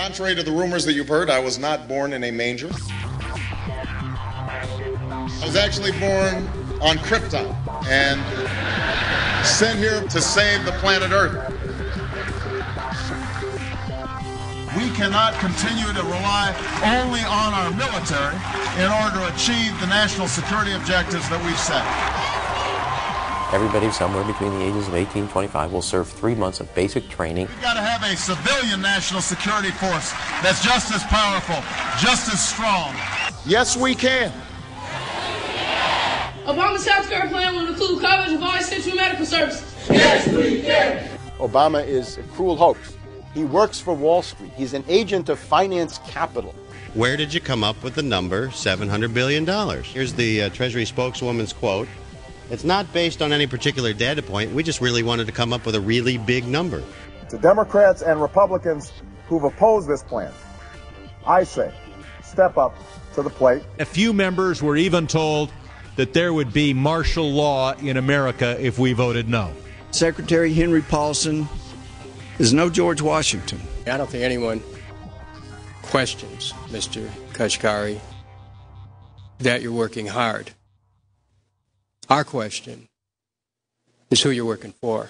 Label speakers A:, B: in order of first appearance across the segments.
A: Contrary to the rumors that you've heard, I was not born in a manger. I was actually born on Krypton and sent here to save the planet Earth. We cannot continue to rely only on our military in order to achieve the national security objectives that we've set.
B: Everybody somewhere between the ages of 18 and 25 will serve 3 months of basic training.
A: We've got to have a civilian national security force that's just as powerful, just as strong. Yes, we can.
C: Obama's healthcare plan will include coverage of all essential medical services. Yes, we can.
D: Obama is a cruel hoax. He works for Wall Street. He's an agent of finance capital.
E: Where did you come up with the number $700 billion? Here's the Treasury spokeswoman's quote. It's not based on any particular data point. We just really wanted to come up with a really big number.
F: To Democrats and Republicans who've opposed this plan, I say, step up to the plate.
G: A few members were even told that there would be martial law in America if we voted no.
H: Secretary Henry Paulson is no George Washington.
I: I don't think anyone questions, Mr. Kashkari, that you're working hard. Our question is who you're working for.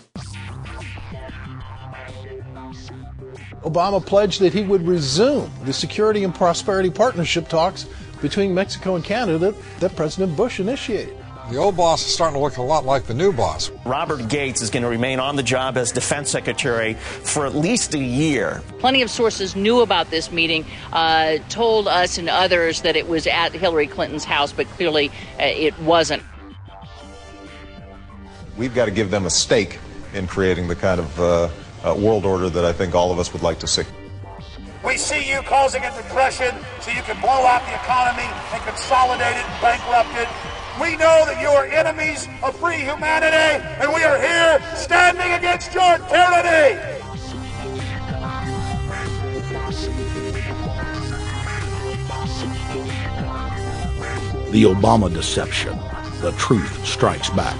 J: Obama pledged that he would resume the Security and Prosperity Partnership talks between Mexico and Canada that President Bush initiated.
K: The old boss is starting to look a lot like the new boss.
L: Robert Gates is going to remain on the job as defense secretary for at least a year.
M: Plenty of sources knew about this meeting, told us and others that it was at Hillary Clinton's house, but clearly it wasn't.
N: We've got to give them a stake in creating the kind of world order that I think all of us would like to see.
O: We see you causing a depression so you can blow out the economy and consolidate it and bankrupt it. We know that you are enemies of free humanity, and we are here standing against your tyranny.
P: The Obama deception. The truth strikes back.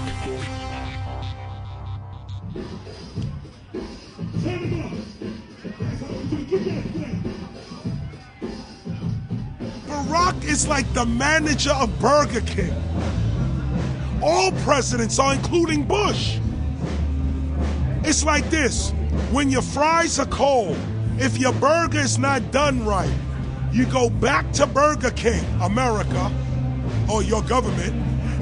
Q: Barack is like the manager of Burger King. All presidents are, including Bush. It's like this. When your fries are cold, if your burger is not done right, you go back to Burger King, America, or your government,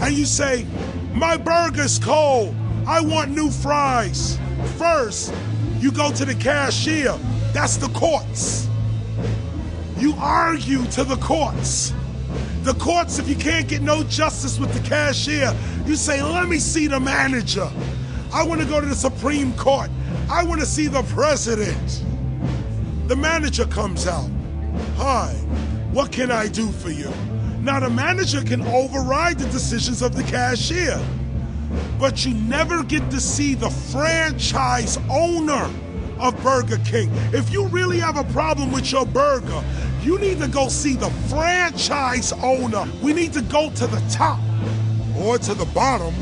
Q: and you say, my burger's cold. I want new fries. First, you go to the cashier. That's the courts. You argue to the courts. The courts, if you can't get no justice with the cashier, you say, let me see the manager. I want to go to the Supreme Court. I want to see the president. The manager comes out. Hi, what can I do for you? Now the manager can override the decisions of the cashier, but you never get to see the franchise owner of Burger King. If you really have a problem with your burger, you need to go see the franchise owner. We need to go to the top or to the bottom.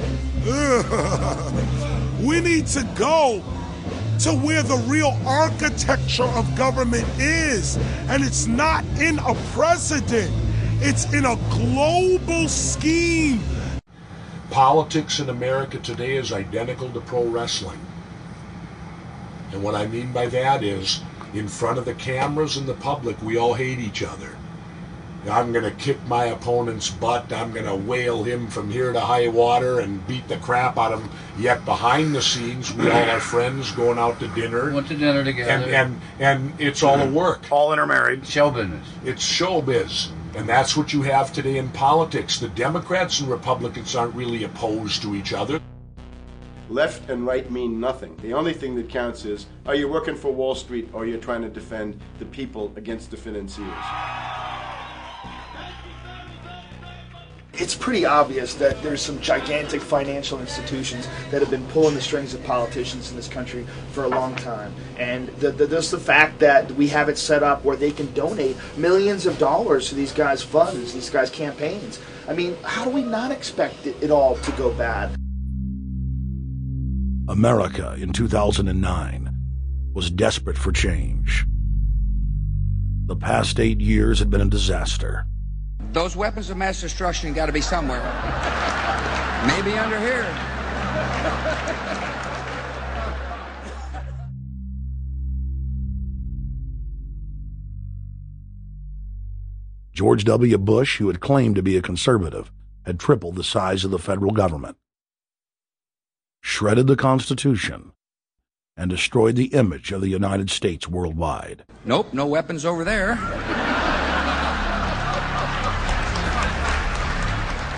Q: We need to go to where the real architecture of government is. And it's not in a president. It's in a global scheme.
R: Politics in America today is identical to pro wrestling. And what I mean by that is, in front of the cameras and the public, we all hate each other. I'm going to kick my opponent's butt. I'm going to whale him from here to high water and beat the crap out of him. Yet behind the scenes, we all are friends going out to dinner.
I: Went to dinner together.
R: And it's all a work.
I: All intermarried. Show business.
R: It's showbiz. And that's what you have today in politics. The Democrats and Republicans aren't really opposed to each other.
D: Left and right mean nothing. The only thing that counts is, are you working for Wall Street or you're trying to defend the people against the financiers?
S: It's pretty obvious that there's some gigantic financial institutions that have been pulling the strings of politicians in this country for a long time. And there's the fact that we have it set up where they can donate millions of dollars to these guys' funds, these guys' campaigns. I mean, how do we not expect it all to go bad?
P: America in 2009 was desperate for change. The past 8 years had been a disaster.
T: Those weapons of mass destruction got to be somewhere. Maybe under here.
P: George W. Bush, who had claimed to be a conservative, had tripled the size of the federal government, shredded the Constitution, and destroyed the image of the United States worldwide.
T: Nope, no weapons over there.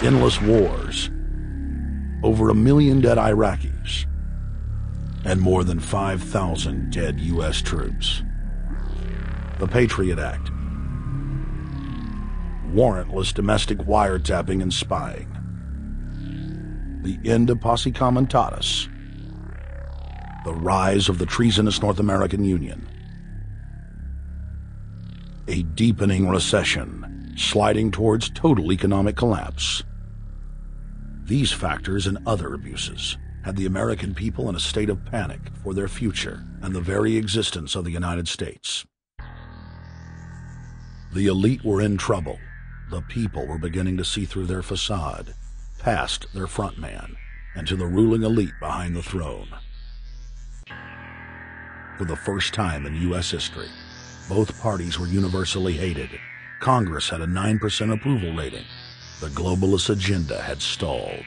P: Endless wars, over 1 million dead Iraqis, and more than 5,000 dead U.S. troops. The Patriot Act, warrantless domestic wiretapping and spying, the end of Posse Comitatus, the rise of the treasonous North American Union, a deepening recession sliding towards total economic collapse. These factors and other abuses had the American people in a state of panic for their future and the very existence of the United States. The elite were in trouble. The people were beginning to see through their facade, past their front man, and to the ruling elite behind the throne. For the first time in U.S. history, both parties were universally hated. Congress had a 9% approval rating. The globalist agenda had stalled.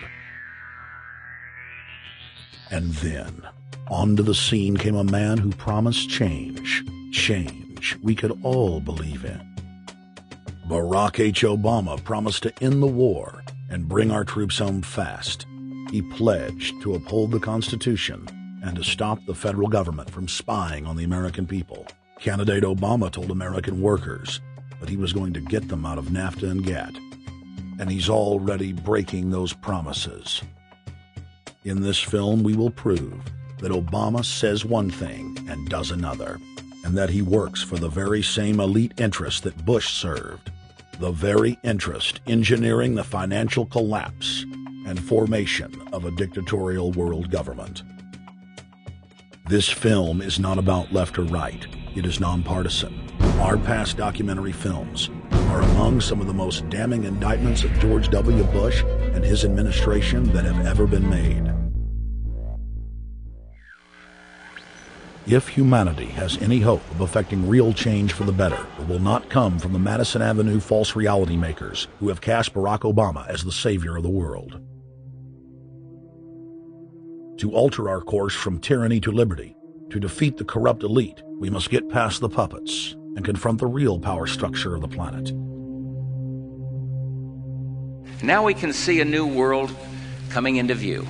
P: And then, onto the scene came a man who promised change. Change we could all believe in. Barack H. Obama promised to end the war and bring our troops home fast. He pledged to uphold the Constitution and to stop the federal government from spying on the American people. Candidate Obama told American workers that he was going to get them out of NAFTA and GATT, and he's already breaking those promises. In this film, we will prove that Obama says one thing and does another, and that he works for the very same elite interests that Bush served, the very interest engineering the financial collapse and formation of a dictatorial world government. This film is not about left or right. It is nonpartisan. Our past documentary films are among some of the most damning indictments of George W. Bush and his administration that have ever been made. If humanity has any hope of effecting real change for the better, it will not come from the Madison Avenue false reality makers who have cast Barack Obama as the savior of the world. To alter our course from tyranny to liberty, to defeat the corrupt elite, we must get past the puppets and confront the real power structure of the planet.
U: Now we can see a new world coming into view.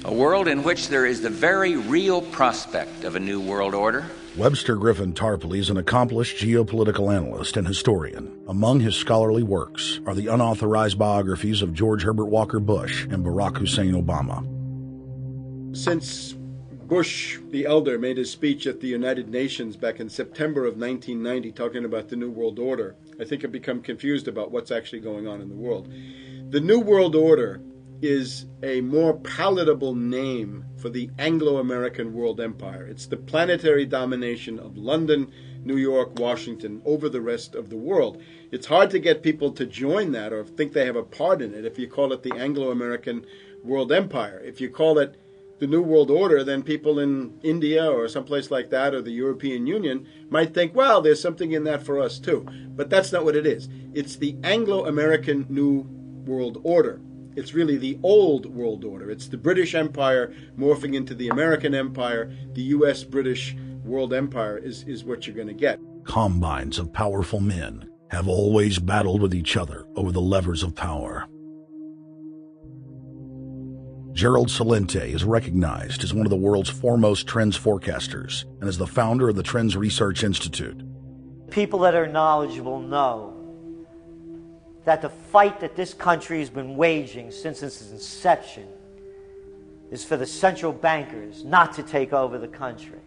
U: A world in which there is the very real prospect of a new world order.
P: Webster Griffin Tarpley is an accomplished geopolitical analyst and historian. Among his scholarly works are the unauthorized biographies of George Herbert Walker Bush and Barack Hussein Obama.
D: Since Bush the Elder made his speech at the United Nations back in September of 1990 talking about the New World Order, I think I've become confused about what's actually going on in the world. The New World Order is a more palatable name for the Anglo-American world empire. It's the planetary domination of London, New York, Washington over the rest of the world. It's hard to get people to join that or think they have a part in it if you call it the Anglo-American world empire. If you call it the New World Order, then people in India or someplace like that or the European Union might think, well, there's something in that for us too. But that's not what it is. It's the Anglo-American New World Order. It's really the old world order. It's the British Empire morphing into the American Empire. The U.S.-British world empire is what you're going to get.
P: Combines of powerful men have always battled with each other over the levers of power. Gerald Celente is recognized as one of the world's foremost trends forecasters and is the founder of the Trends Research Institute.
V: People that are knowledgeable know that the fight that this country has been waging since its inception is for the central bankers not to take over the country.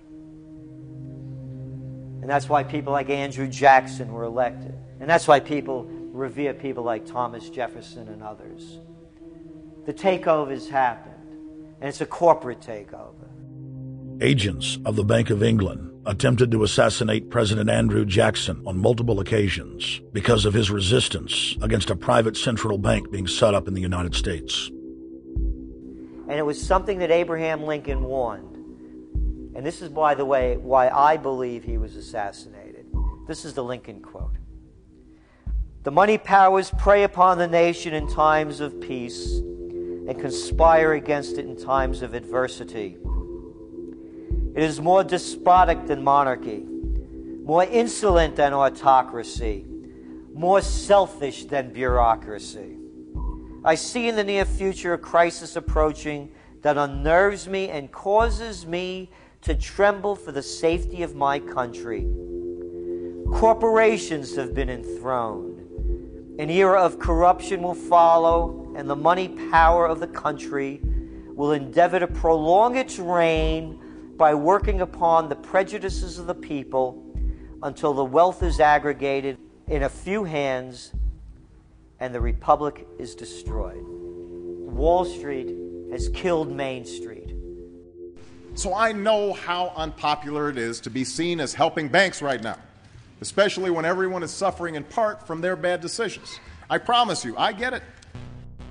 V: And that's why people like Andrew Jackson were elected. And that's why people revere people like Thomas Jefferson and others. The takeover's happened, and it's a corporate takeover.
P: Agents of the Bank of England, attempted to assassinate President Andrew Jackson on multiple occasions because of his resistance against a private central bank being set up in the United States.
V: And it was something that Abraham Lincoln warned. And this is, by the way, why I believe he was assassinated. This is the Lincoln quote. "The money powers prey upon the nation in times of peace and conspire against it in times of adversity. It is more despotic than monarchy, more insolent than autocracy, more selfish than bureaucracy. I see in the near future a crisis approaching that unnerves me and causes me to tremble for the safety of my country. Corporations have been enthroned. An era of corruption will follow, and the money power of the country will endeavor to prolong its reign by working upon the prejudices of the people until the wealth is aggregated in a few hands and the republic is destroyed. Wall Street has killed Main Street."
A: So I know how unpopular it is to be seen as helping banks right now, especially when everyone is suffering in part from their bad decisions. I promise you, I get it.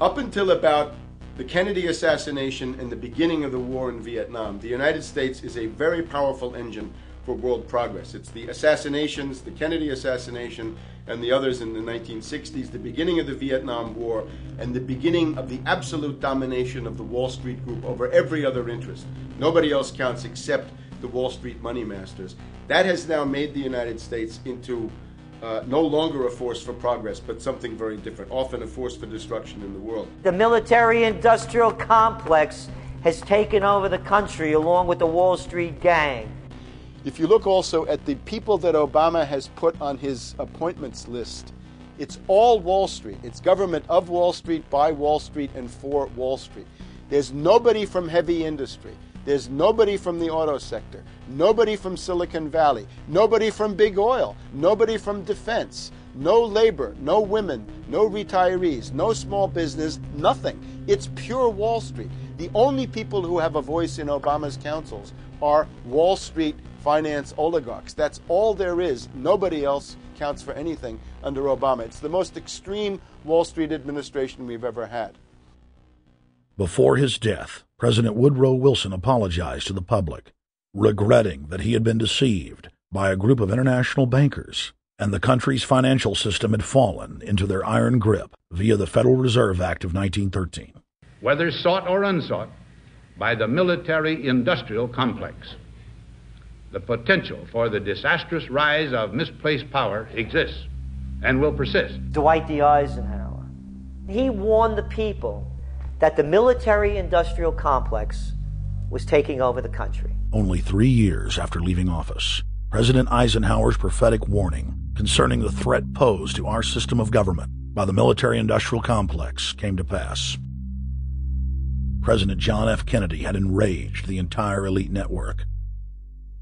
D: Up until about the Kennedy assassination and the beginning of the war in Vietnam, the United States is a very powerful engine for world progress. It's the assassinations, the Kennedy assassination, and the others in the 1960s, the beginning of the Vietnam War, and the beginning of the absolute domination of the Wall Street Group over every other interest. Nobody else counts except the Wall Street money masters. That has now made the United States into no longer a force for progress, but something very different, often a force for destruction in the world.
V: The military-industrial complex has taken over the country along with the Wall Street gang.
D: If you look also at the people that Obama has put on his appointments list, it's all Wall Street. It's government of Wall Street, by Wall Street, and for Wall Street. There's nobody from heavy industry. There's nobody from the auto sector, nobody from Silicon Valley, nobody from big oil, nobody from defense, no labor, no women, no retirees, no small business, nothing. It's pure Wall Street. The only people who have a voice in Obama's councils are Wall Street finance oligarchs. That's all there is. Nobody else counts for anything under Obama. It's the most extreme Wall Street administration we've ever had.
P: Before his death, President Woodrow Wilson apologized to the public, regretting that he had been deceived by a group of international bankers, and the country's financial system had fallen into their iron grip via the Federal Reserve Act of 1913.
B: Whether sought or unsought by the military-industrial complex, the potential for the disastrous rise of misplaced power exists and will persist.
V: Dwight D. Eisenhower, he warned the people that the military-industrial complex was taking over the country.
P: Only 3 years after leaving office, President Eisenhower's prophetic warning concerning the threat posed to our system of government by the military-industrial complex came to pass. President John F. Kennedy had enraged the entire elite network.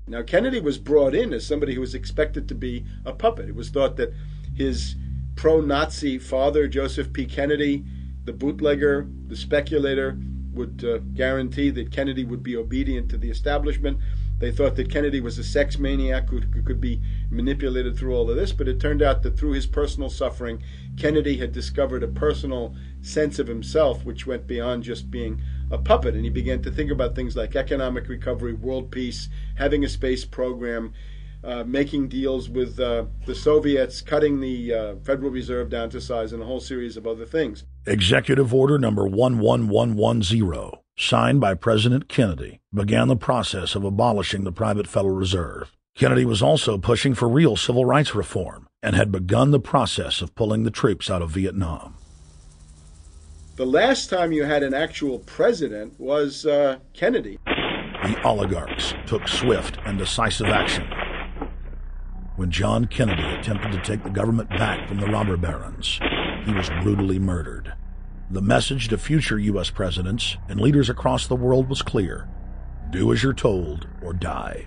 D: Now, Kennedy was brought in as somebody who was expected to be a puppet. It was thought that his pro-Nazi father, Joseph P. Kennedy, the bootlegger, the speculator, would guarantee that Kennedy would be obedient to the establishment. They thought that Kennedy was a sex maniac who could be manipulated through all of this, but it turned out that through his personal suffering, Kennedy had discovered a personal sense of himself which went beyond just being a puppet, and he began to think about things like economic recovery, world peace, having a space program, making deals with the Soviets, cutting the Federal Reserve down to size, and a whole series of other things.
P: Executive Order number 11110, signed by President Kennedy, began the process of abolishing the private Federal Reserve. Kennedy was also pushing for real civil rights reform and had begun the process of pulling the troops out of Vietnam.
D: The last time you had an actual president was Kennedy.
P: The oligarchs took swift and decisive action. When John Kennedy attempted to take the government back from the robber barons, he was brutally murdered. The message to future U.S. presidents and leaders across the world was clear: do as you're told or die.